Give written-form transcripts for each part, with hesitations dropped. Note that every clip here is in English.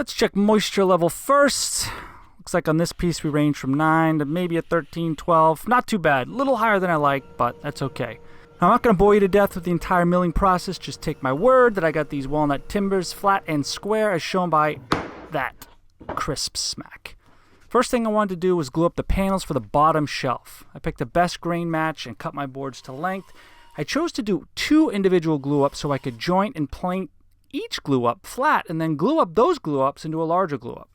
Let's check moisture level first. Looks like on this piece we range from 9 to maybe a 13, 12. Not too bad. A little higher than I like, but that's okay. I'm not going to bore you to death with the entire milling process. Just take my word that I got these walnut timbers flat and square as shown by that crisp smack. First thing I wanted to do was glue up the panels for the bottom shelf. I picked the best grain match and cut my boards to length. I chose to do 2 individual glue ups so I could joint and plane each glue up flat and then glue up those glue ups into a larger glue up.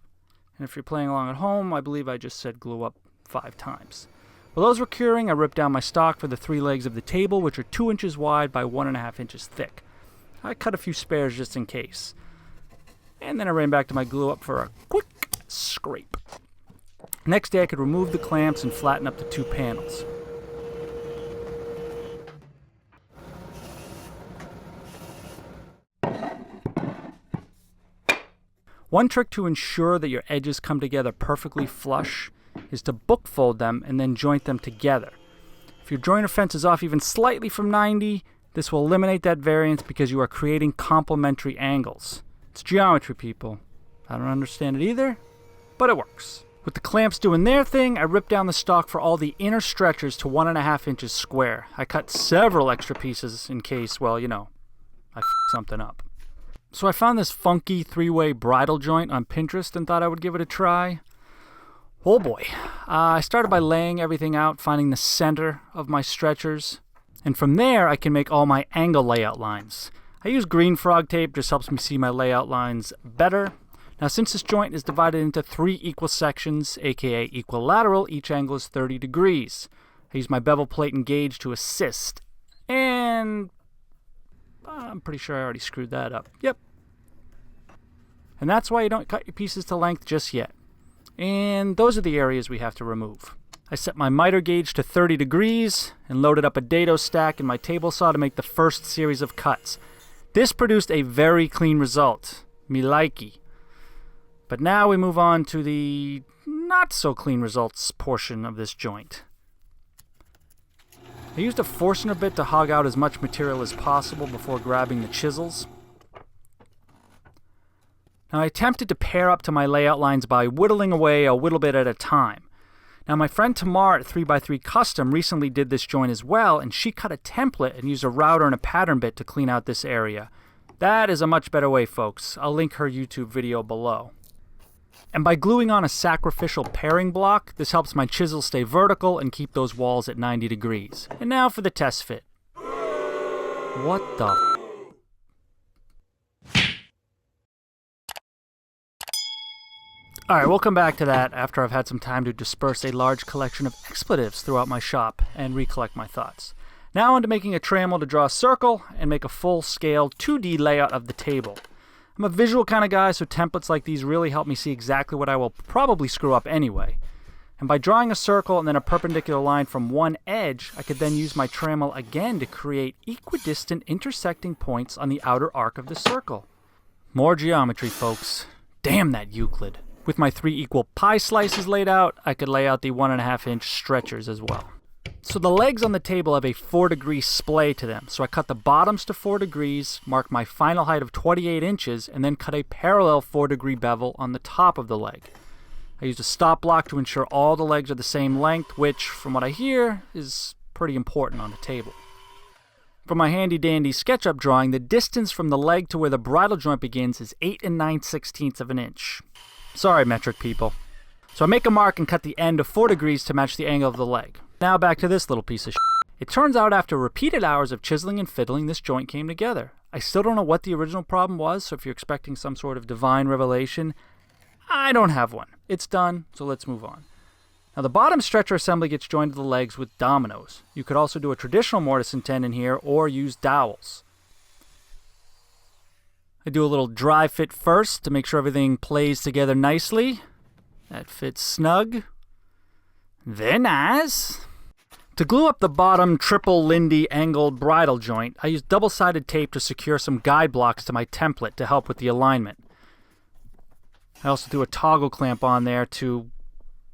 And if you're playing along at home, I believe I just said glue up 5 times. While those were curing, I ripped down my stock for the 3 legs of the table, which are 2 inches wide by 1.5 inches thick. I cut a few spares just in case. And then I ran back to my glue up for a quick scrape. Next day I could remove the clamps and flatten up the 2 panels. One trick to ensure that your edges come together perfectly flush is to book fold them and then joint them together. If your joiner fence is off even slightly from 90, this will eliminate that variance because you are creating complementary angles. It's geometry, people. I don't understand it either, but it works. With the clamps doing their thing, I ripped down the stock for all the inner stretchers to 1.5 inches square. I cut several extra pieces in case, well, you know, I f*** something up. So I found this funky 3-way bridle joint on Pinterest and thought I would give it a try. Oh boy. I started by laying everything out, finding the center of my stretchers. And from there, I can make all my angle layout lines. I use green frog tape, just helps me see my layout lines better. Now, since this joint is divided into 3 equal sections, aka equilateral, each angle is 30 degrees. I use my bevel plate and gauge to assist. And I'm pretty sure I already screwed that up. Yep. And that's why you don't cut your pieces to length just yet. And those are the areas we have to remove. I set my miter gauge to 30 degrees and loaded up a dado stack in my table saw to make the first series of cuts. This produced a very clean result. Me likey. But now we move on to the not so clean results portion of this joint. I used a Forstner bit to hog out as much material as possible before grabbing the chisels. Now I attempted to pair up to my layout lines by whittling away a little bit at a time. Now my friend Tamar at 3x3 Custom recently did this joint as well, and she cut a template and used a router and a pattern bit to clean out this area. That is a much better way, folks. I'll link her YouTube video below. And by gluing on a sacrificial pairing block, this helps my chisel stay vertical and keep those walls at 90 degrees. And now for the test fit. What the Alright, we'll come back to that after I've had some time to disperse a large collection of expletives throughout my shop and recollect my thoughts. Now onto making a trammel to draw a circle and make a full-scale 2D layout of the table. I'm a visual kind of guy, so templates like these really help me see exactly what I will probably screw up anyway. And by drawing a circle and then a perpendicular line from one edge, I could then use my trammel again to create equidistant intersecting points on the outer arc of the circle. More geometry, folks. Damn that Euclid. With my 3 equal pie slices laid out, I could lay out the 1.5 inch stretchers as well. So the legs on the table have a 4-degree splay to them, so I cut the bottoms to 4 degrees, marked my final height of 28 inches, and then cut a parallel 4-degree bevel on the top of the leg. I used a stop block to ensure all the legs are the same length, which, from what I hear, is pretty important on the table. For my handy-dandy SketchUp drawing, the distance from the leg to where the bridle joint begins is 8 9/16 of an inch. Sorry, metric people. So I make a mark and cut the end of 4 degrees to match the angle of the leg. Now back to this little piece of shit. It turns out after repeated hours of chiseling and fiddling, this joint came together. I still don't know what the original problem was, so if you're expecting some sort of divine revelation, I don't have one. It's done, so let's move on. Now the bottom stretcher assembly gets joined to the legs with dominoes. You could also do a traditional mortise and tenon here, or use dowels. I do a little dry fit first to make sure everything plays together nicely. That fits snug. Very nice. To glue up the bottom triple Lindy angled bridle joint, I used double-sided tape to secure some guide blocks to my template to help with the alignment. I also threw a toggle clamp on there to,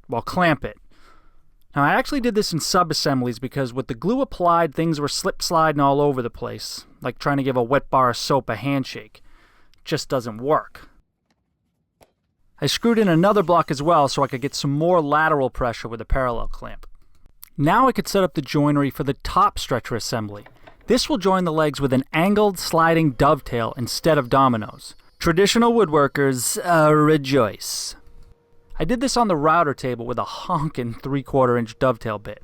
well, clamp it. Now I actually did this in sub-assemblies because with the glue applied, things were slip-sliding all over the place, like trying to give a wet bar of soap a handshake. Just doesn't work. I screwed in another block as well so I could get some more lateral pressure with a parallel clamp. Now I could set up the joinery for the top stretcher assembly. This will join the legs with an angled sliding dovetail instead of dominoes. Traditional woodworkers, rejoice. I did this on the router table with a honkin' 3/4 inch dovetail bit.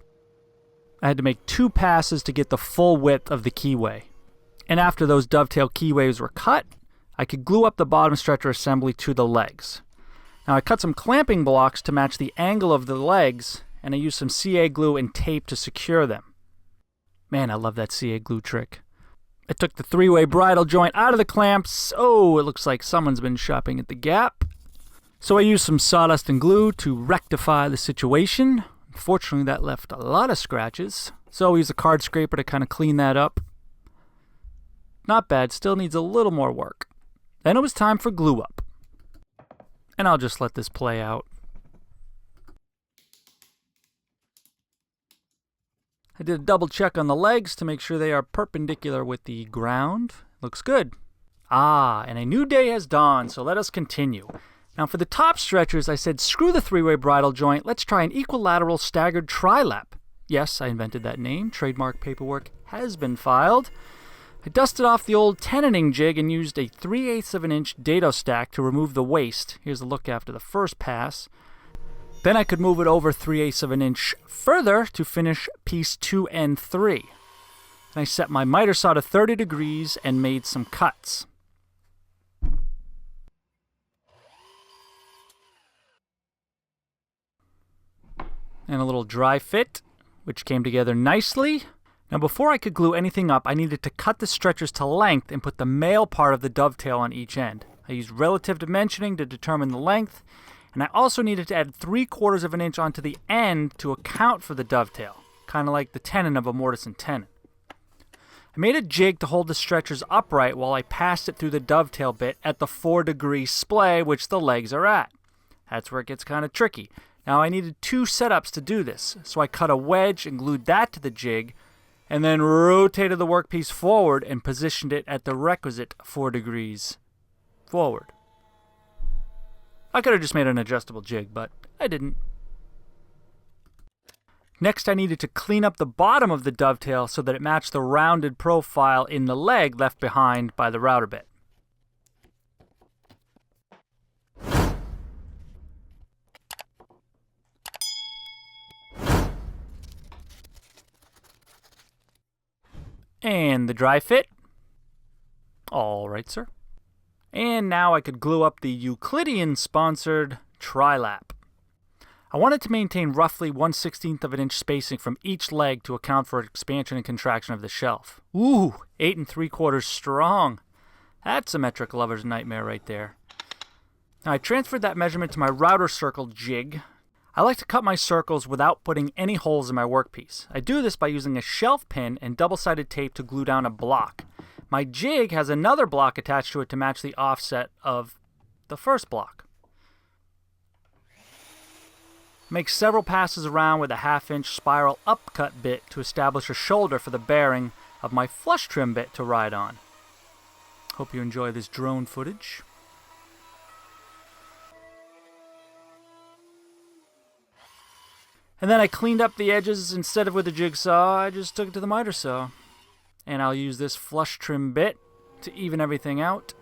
I had to make 2 passes to get the full width of the keyway. And after those dovetail keyways were cut, I could glue up the bottom stretcher assembly to the legs. Now I cut some clamping blocks to match the angle of the legs, and I used some CA glue and tape to secure them. Man, I love that CA glue trick. I took the 3-way bridle joint out of the clamps. Oh, it looks like someone's been shopping at the Gap. So I used some sawdust and glue to rectify the situation. Unfortunately, that left a lot of scratches. So I used a card scraper to kind of clean that up. Not bad, still needs a little more work. Then it was time for glue up. And I'll just let this play out. I did a double check on the legs to make sure they are perpendicular with the ground. Looks good. Ah, and a new day has dawned, so let us continue. Now for the top stretchers, I said screw the 3-way bridle joint, let's try an equilateral staggered tri-lap. Yes, I invented that name. Trademark paperwork has been filed. I dusted off the old tenoning jig and used a 3/8 of an inch dado stack to remove the waste. Here's a look after the first pass. Then I could move it over 3/8 of an inch further to finish piece 2 and 3. Then I set my miter saw to 30 degrees and made some cuts. And a little dry fit, which came together nicely. Now before I could glue anything up, I needed to cut the stretchers to length and put the male part of the dovetail on each end. I used relative dimensioning to determine the length, and I also needed to add 3/4 of an inch onto the end to account for the dovetail, kind of like the tenon of a mortise and tenon. I made a jig to hold the stretchers upright while I passed it through the dovetail bit at the 4-degree splay which the legs are at. That's where it gets kind of tricky. Now I needed 2 setups to do this, so I cut a wedge and glued that to the jig, and then rotated the workpiece forward and positioned it at the requisite 4 degrees forward. I could have just made an adjustable jig, but I didn't. Next, I needed to clean up the bottom of the dovetail so that it matched the rounded profile in the leg left behind by the router bit. And the dry fit. All right, sir. And now I could glue up the Euclidean-sponsored tri-lap. I wanted to maintain roughly 1/16 of an inch spacing from each leg to account for expansion and contraction of the shelf. Ooh, 8 3/4 strong. That's a metric lover's nightmare right there. Now I transferred that measurement to my router circle jig. I like to cut my circles without putting any holes in my workpiece. I do this by using a shelf pin and double-sided tape to glue down a block. My jig has another block attached to it to match the offset of the first block. Make several passes around with a 1/2 inch spiral upcut bit to establish a shoulder for the bearing of my flush trim bit to ride on. Hope you enjoy this drone footage. And then I cleaned up the edges. Instead of with a jigsaw, I just took it to the miter saw. And I'll use this flush trim bit to even everything out.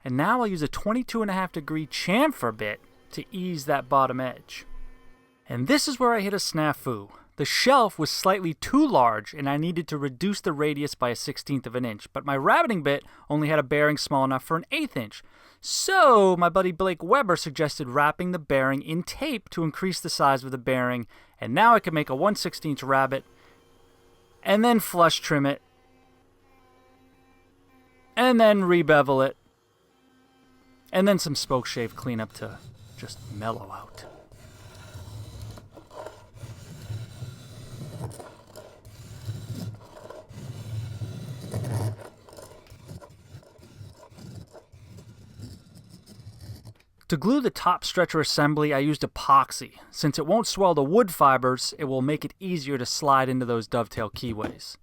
And now I'll use a 22.5 degree chamfer bit to ease that bottom edge. And this is where I hit a snafu. The shelf was slightly too large and I needed to reduce the radius by a 1/16 of an inch, but my rabbiting bit only had a bearing small enough for an 1/8 inch. So my buddy Blake Weber suggested wrapping the bearing in tape to increase the size of the bearing, and now I could make a 1/16 rabbet and then flush trim it and then rebevel it and then some spoke shave cleanup to just mellow out. To glue the top stretcher assembly, I used epoxy. Since it won't swell the wood fibers, it will make it easier to slide into those dovetail keyways.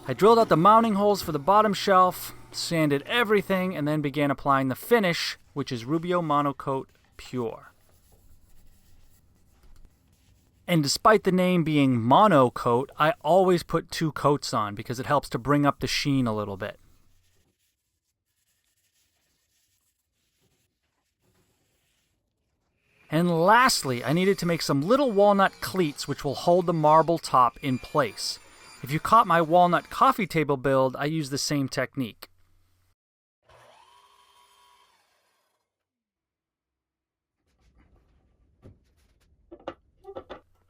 I drilled out the mounting holes for the bottom shelf, sanded everything, and then began applying the finish, which is Rubio Monocoat Pure. And despite the name being monocoat, I always put 2 coats on because it helps to bring up the sheen a little bit. And lastly, I needed to make some little walnut cleats which will hold the marble top in place. If you caught my walnut coffee table build, I used the same technique.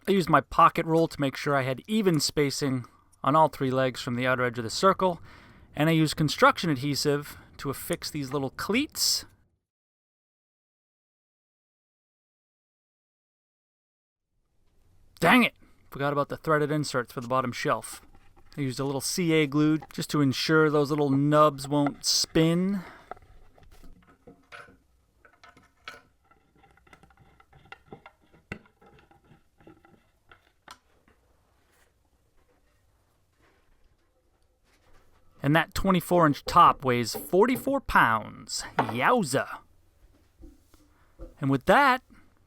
I used my pocket rule to make sure I had even spacing on all 3 legs from the outer edge of the circle, and I used construction adhesive to affix these little cleats. Dang it! Forgot about the threaded inserts for the bottom shelf. I used a little CA glue just to ensure those little nubs won't spin. And that 24-inch top weighs 44 pounds. Yowza! And with that,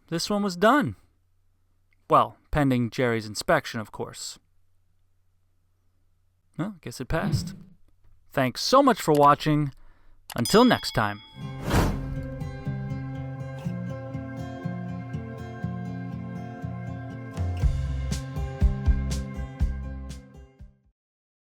this one was done. Well, pending Jerry's inspection, of course. Well, I guess it passed. Thanks so much for watching. Until next time.